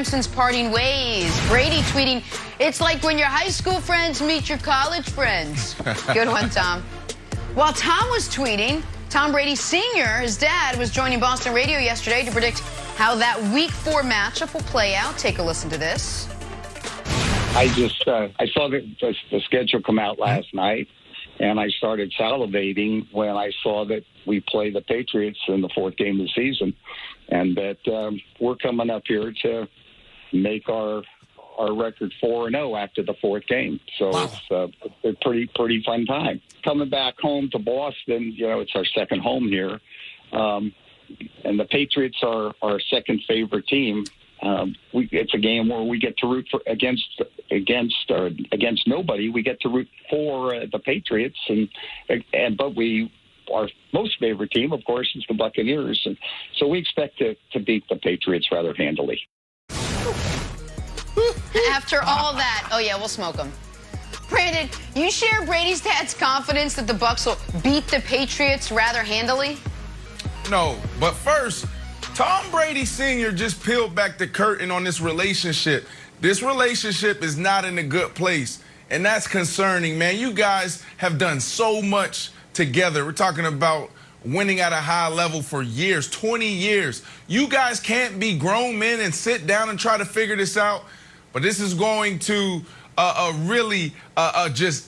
Since parting ways. Brady tweeting, "It's like when your high school friends meet your college friends." Good one, Tom. While Tom was tweeting, Tom Brady Sr., his dad, was joining Boston Radio yesterday to predict how that Week 4 matchup will play out. Take a listen to this. I saw the schedule come out last night, and I started salivating when I saw that we play the Patriots in the 4th game of the season, and that we're coming up here to make our record 4-0 after the 4th game. So wow. It's a pretty fun time. Coming back home to Boston, it's our second home here, and the Patriots are our second favorite team. It's a game where we get to root for against nobody. We get to root for the Patriots, but our most favorite team, of course, is the Buccaneers, and so we expect to beat the Patriots rather handily. After all that, oh yeah, we'll smoke them. Brandon, you share Brady's dad's confidence that the Bucs will beat the Patriots rather handily? No, but first, Tom Brady Sr. just peeled back the curtain on this relationship. This relationship is not in a good place, and that's concerning, man. You guys have done so much together. We're talking about winning at a high level for years, 20 years. You guys can't be grown men and sit down and try to figure this out. But this is going to really just,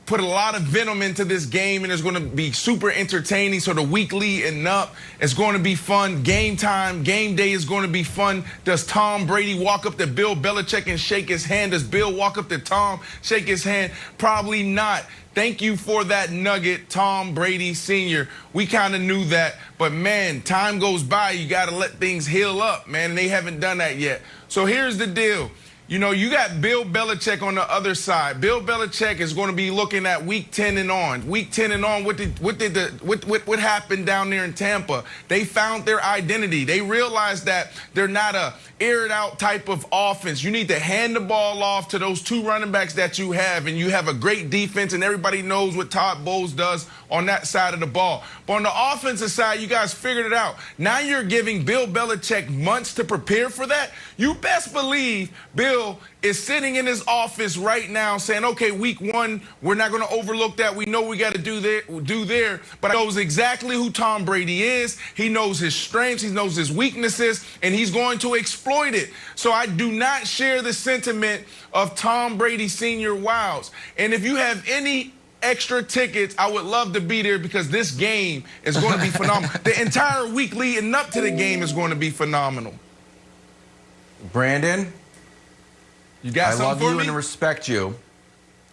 put a lot of venom into this game, and it's going to be super entertaining. So the week leading up, it's going to be fun. Game time, game day is going to be fun. Does Tom Brady walk up to Bill Belichick and shake his hand? Does Bill walk up to Tom, shake his hand? Probably not. Thank you for that nugget, Tom Brady Sr. We kind of knew that, but man, time goes by. You got to let things heal up, man, and they haven't done that yet. So here's the deal. You got Bill Belichick on the other side. Bill Belichick is going to be looking at Week 10 and on. Week 10 and on, what happened down there in Tampa? They found their identity. They realized that they're not a aired out type of offense. You need to hand the ball off to those 2 running backs that you have, and you have a great defense, and everybody knows what Todd Bowles does on that side of the ball. But on the offensive side, you guys figured it out. Now you're giving Bill Belichick months to prepare for that. You best believe Bill is sitting in his office right now saying, okay, Week 1, we're not going to overlook that. We know we got to do there. But he knows exactly who Tom Brady is. He knows his strengths. He knows his weaknesses, and he's going to exploit it. So I do not share the sentiment of Tom Brady Sr. wows. And if you have any extra tickets, I would love to be there, because this game is going to be phenomenal. The entire week leading up to the game is going to be phenomenal. Brandon, you got I love you me? and respect you.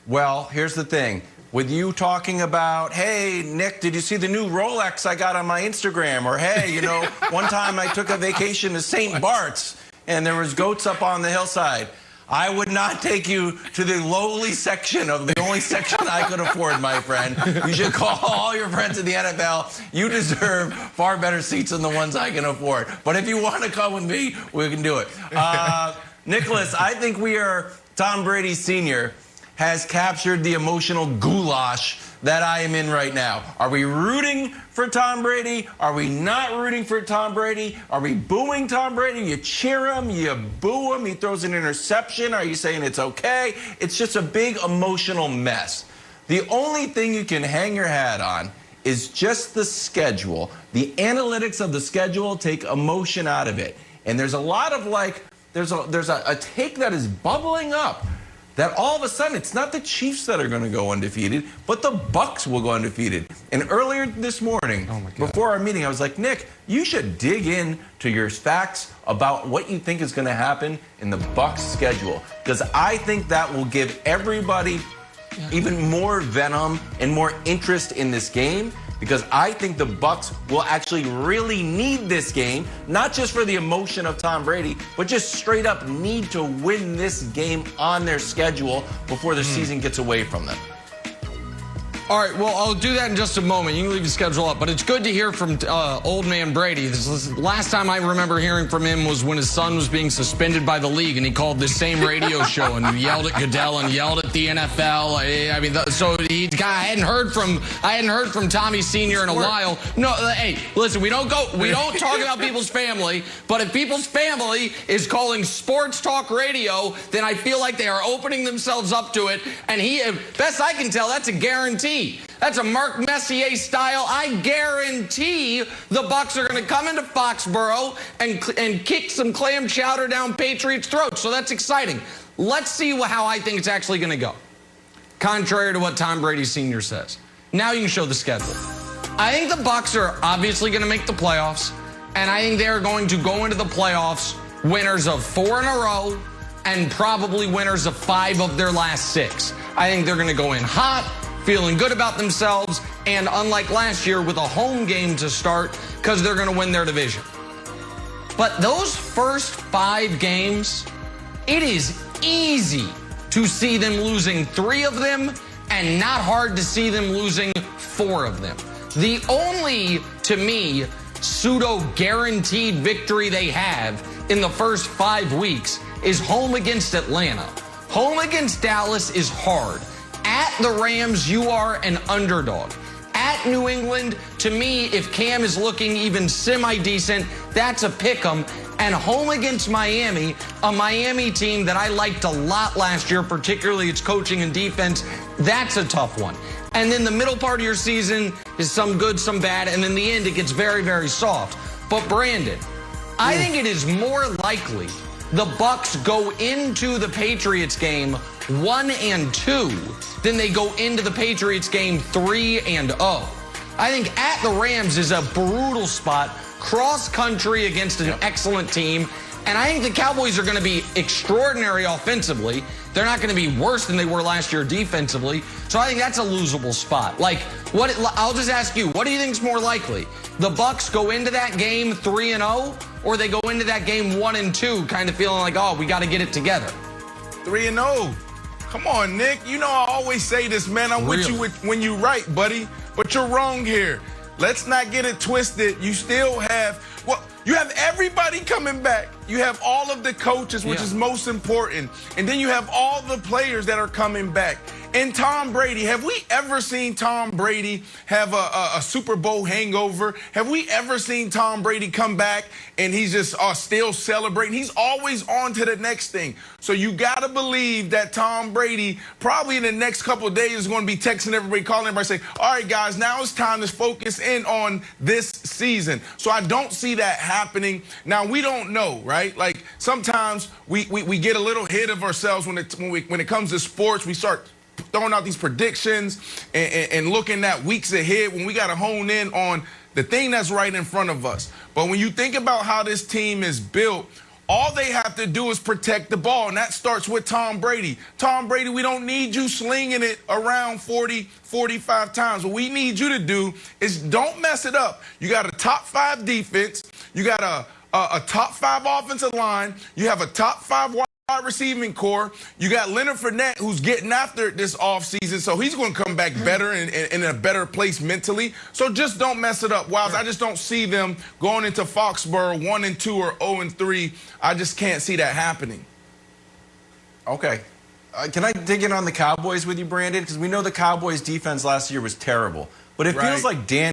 Well, here's the thing. With you talking about, hey, Nick, did you see the new Rolex I got on my Instagram? Or, hey, one time I took a vacation to St. Bart's and there was goats up on the hillside. I would not take you to the lowly section of the only section I could afford, my friend. You should call all your friends in the NFL. You deserve far better seats than the ones I can afford. But if you want to come with me, we can do it. Nicholas, I think Tom Brady Sr. has captured the emotional goulash that I am in right now. Are we rooting for Tom Brady? Are we not rooting for Tom Brady? Are we booing Tom Brady? You cheer him, you boo him, he throws an interception. Are you saying it's okay? It's just a big emotional mess. The only thing you can hang your hat on is just the schedule. The analytics of the schedule take emotion out of it. And there's a lot of there's a take that is bubbling up that all of a sudden it's not the Chiefs that are going to go undefeated, but the Bucs will go undefeated. And earlier this morning, before our meeting, I was like, Nick, you should dig into your facts about what you think is going to happen in the Bucs schedule, because I think that will give everybody even more venom and more interest in this game, because I think the Bucs will actually really need this game, not just for the emotion of Tom Brady, but just straight up need to win this game on their schedule before the season gets away from them. All right, well, I'll do that in just a moment. You can leave the schedule up. But it's good to hear from old man Brady. Last time I remember hearing from him was when his son was being suspended by the league, and he called this same radio show and yelled at Goodell and yelled at the NFL. I mean, so I hadn't heard from Tommy Sr. in a while. No, hey, listen, we don't talk about people's family, but if people's family is calling sports talk radio, then I feel like they are opening themselves up to it. And best I can tell, that's a guarantee. That's a Mark Messier style. I guarantee the Bucs are going to come into Foxborough and kick some clam chowder down Patriots' throats. So that's exciting. Let's see how I think it's actually going to go. Contrary to what Tom Brady Sr. says. Now you can show the schedule. I think the Bucs are obviously going to make the playoffs, and I think they're going to go into the playoffs winners of 4 in a row and probably winners of 5 of their last 6. I think they're going to go in hot, feeling good about themselves, and unlike last year, with a home game to start because they're going to win their division. But those first 5 games, it is easy to see them losing 3 of them and not hard to see them losing 4 of them. The only, to me, pseudo-guaranteed victory they have in the first 5 weeks is home against Atlanta. Home against Dallas is hard. At the Rams, you are an underdog. At New England, to me, if Cam is looking even semi-decent, that's a pick-em. And home against Miami, a Miami team that I liked a lot last year, particularly its coaching and defense, that's a tough one. And then the middle part of your season is some good, some bad, and in the end, it gets very, very soft. But Brandon, I think it is more likely the Bucs go into the Patriots game 1-2 than they go into the Patriots game 3-0. I think at the Rams is a brutal spot, cross country against an excellent team, and I think the Cowboys are going to be extraordinary offensively. They're not going to be worse than they were last year defensively, so I think that's a losable spot. I'll just ask you, what do you think is more likely? The Bucs go into that game 3-0, or they go into that game 1-2, kind of feeling like, oh, we got to get it together? 3-0. Come on, Nick. You know I always say this, man. I'm with you when you right, buddy. But you're wrong here. Let's not get it twisted. You still have, you have everybody coming back. You have all of the coaches, which is most important. And then you have all the players that are coming back. And Tom Brady, have we ever seen Tom Brady have a Super Bowl hangover? Have we ever seen Tom Brady come back and he's just still celebrating? He's always on to the next thing. So you got to believe that Tom Brady probably in the next couple of days is going to be texting everybody, calling everybody, saying, all right, guys, now it's time to focus in on this season. So I don't see that happening. Now, we don't know, right? Like sometimes we get a little ahead of ourselves when it comes to sports. We start throwing out these predictions and looking at weeks ahead when we got to hone in on the thing that's right in front of us. But when you think about how this team is built, all they have to do is protect the ball, and that starts with Tom Brady. Tom Brady, we don't need you slinging it around 40, 45 times. What we need you to do is don't mess it up. You got a top 5 defense. You got a top 5 offensive line. You have a top 5 wide receiving core. You got Leonard Fournette, who's getting after it this offseason, so he's going to come back better and in a better place mentally. So just don't mess it up. Wiles, I just don't see them going into Foxborough 1-2 or 0-3. I just can't see that happening. Okay. Can I dig in on the Cowboys with you, Brandon? Because we know the Cowboys' defense last year was terrible. But it feels like Dan